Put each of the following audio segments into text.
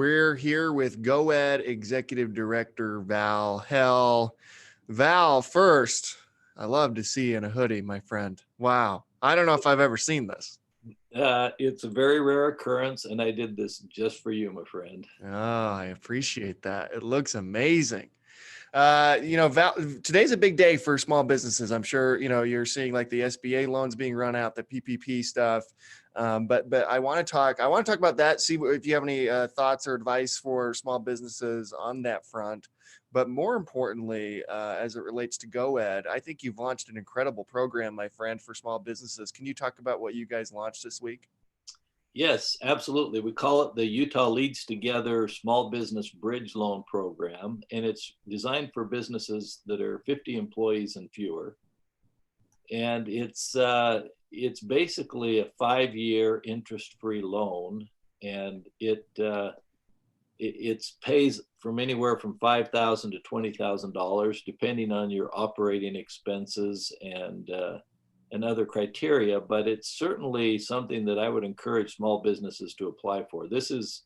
We're here with GOED Executive Director Val Hale. Val, first, I love to see you in a hoodie, my friend. Wow. I don't know if I've ever seen this. It's a very rare occurrence, and I did this just for you, my friend. Oh, I appreciate that. It looks amazing. Val, today's a big day for small businesses. I'm sure, you're seeing like the SBA loans being run out, the PPP stuff. But I want to talk about that. See if you have any thoughts or advice for small businesses on that front. But more importantly, as it relates to GoEd, I think you've launched an incredible program, my friend, for small businesses. Can you talk about what you guys launched this week? Yes, absolutely. We call it the Utah Leads Together Small Business Bridge Loan Program, and it's designed for businesses that are 50 employees and fewer. And it's basically a 5-year interest-free loan, and it pays from anywhere from $5,000 to $20,000, depending on your operating expenses and other criteria, but it's certainly something that I would encourage small businesses to apply for. This is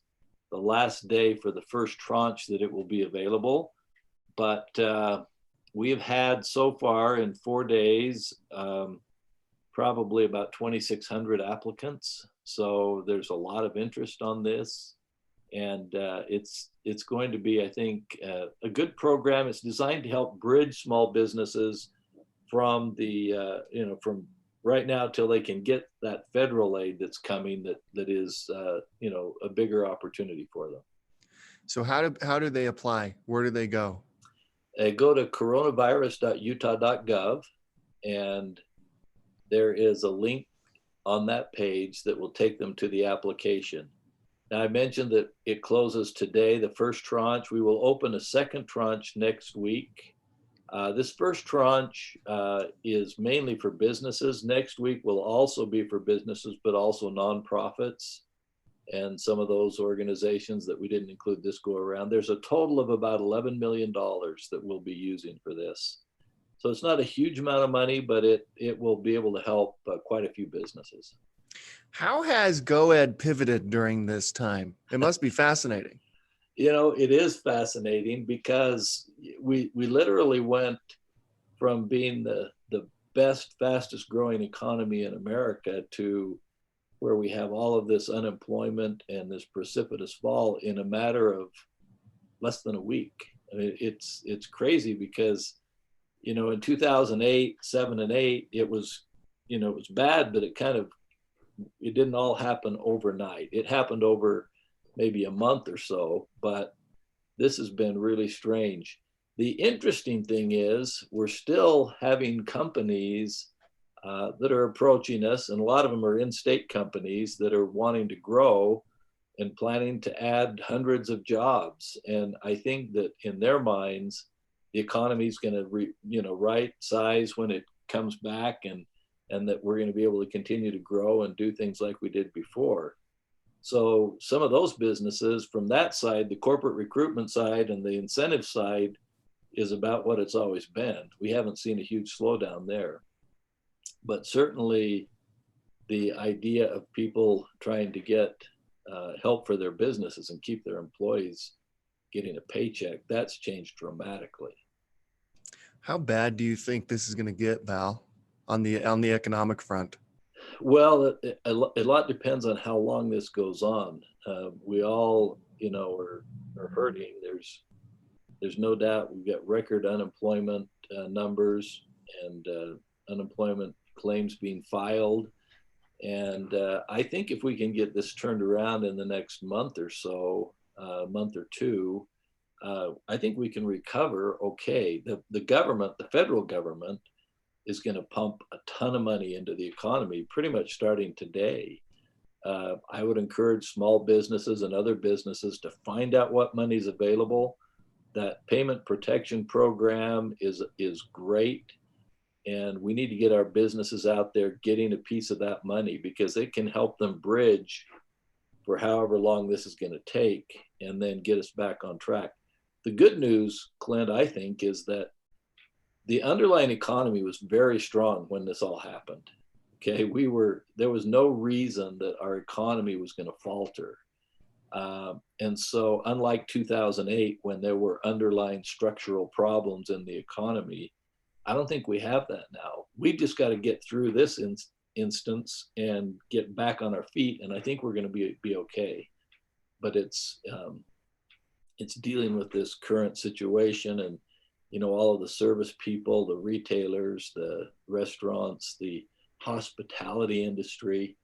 the last day for the first tranche that it will be available, but we have had so far in 4 days, probably about 2,600 applicants. So there's a lot of interest on this, and it's going to be, I think, a good program. It's designed to help bridge small businesses from from right now till they can get that federal aid that's coming, that is a bigger opportunity for them. So how do they apply? Where do they go? Go to coronavirus.utah.gov, and there is a link on that page that will take them to the application. Now, I mentioned that it closes today, the first tranche. We will open a second tranche next week. This first tranche is mainly for businesses. Next week will also be for businesses, but also nonprofits and some of those organizations that we didn't include this go around. There's a total of about $11 million that we'll be using for this. So it's not a huge amount of money, but it will be able to help quite a few businesses. How has GoEd pivoted during this time? It must be fascinating. It is fascinating because we literally went from being the best, fastest growing economy in America to where we have all of this unemployment and this precipitous fall in a matter of less than a week. I mean, it's crazy because, in 2008, 7 and 8, it was bad, but it didn't all happen overnight. It happened over maybe a month or so, but this has been really strange. The interesting thing is we're still having companies that are approaching us, and a lot of them are in-state companies that are wanting to grow and planning to add hundreds of jobs. And I think that in their minds, the economy is going to right size when it comes back, and that we're going to be able to continue to grow and do things like we did before. So some of those businesses from that side, the corporate recruitment side and the incentive side, is about what it's always been. We haven't seen a huge slowdown there. But certainly the idea of people trying to get help for their businesses and keep their employees getting a paycheck, that's changed dramatically. How bad do you think this is going to get, Val, on the economic front? Well, a lot depends on how long this goes on. We all, are hurting. There's no doubt we've got record unemployment numbers, and unemployment claims being filed. And I think if we can get this turned around in the next month or so, month or two, I think we can recover okay. The government, the federal government, is going to pump a ton of money into the economy pretty much starting today. I would encourage small businesses and other businesses to find out what money is available. That payment protection program is great, and we need to get our businesses out there getting a piece of that money, because it can help them bridge for however long this is going to take and then get us back on track. The good news, Clint, I think, is that the underlying economy was very strong when this all happened. Okay, there was no reason that our economy was going to falter. And so unlike 2008, when there were underlying structural problems in the economy, I don't think we have that now. We just got to get through this instance and get back on our feet. And I think we're going to be okay. But it's dealing with this current situation, and all of the service people, the retailers, the restaurants, the hospitality industry.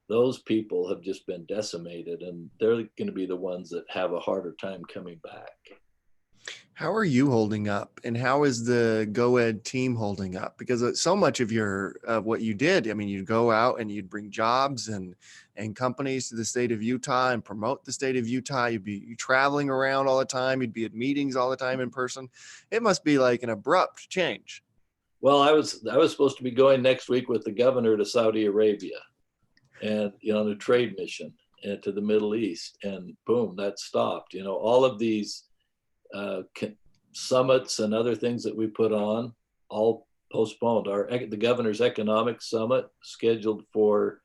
Those people have just been decimated, and they're going to be the ones that have a harder time coming back. How are you holding up, and how is the GOED team holding up? Because so much of what you did, I mean, you'd go out and you'd bring jobs and companies to the state of Utah and promote the state of Utah. You'd be traveling around all the time. You'd be at meetings all the time in person. It must be like an abrupt change. Well, I was supposed to be going next week with the governor to Saudi Arabia, and on a trade mission and to the Middle East, and boom, that stopped. All of these summits and other things that we put on, all postponed. The governor's economic summit scheduled for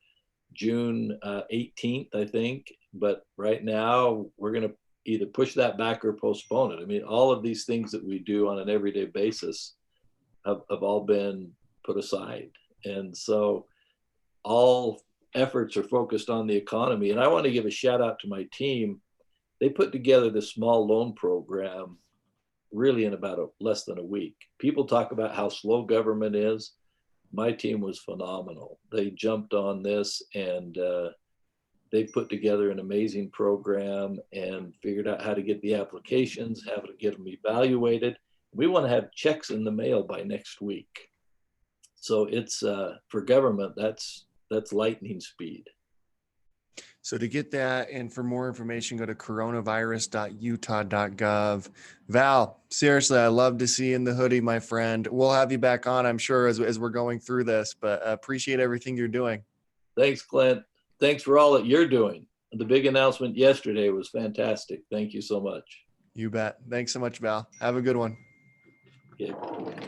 June 18th, I think. But right now we're going to either push that back or postpone it. I mean, all of these things that we do on an everyday basis have all been put aside. And so all efforts are focused on the economy. And I want to give a shout out to my team. They put together this small loan program really in about less than a week. People talk about how slow government is. My team was phenomenal. They jumped on this, and they put together an amazing program and figured out how to get the applications, how to get them evaluated. We want to have checks in the mail by next week. So it's for government, that's lightning speed. So to get that and for more information, go to coronavirus.utah.gov. Val, seriously, I love to see you in the hoodie, my friend. We'll have you back on, I'm sure, as we're going through this, but appreciate everything you're doing. Thanks, Clint. Thanks for all that you're doing. The big announcement yesterday was fantastic. Thank you so much. You bet. Thanks so much, Val. Have a good one. Okay.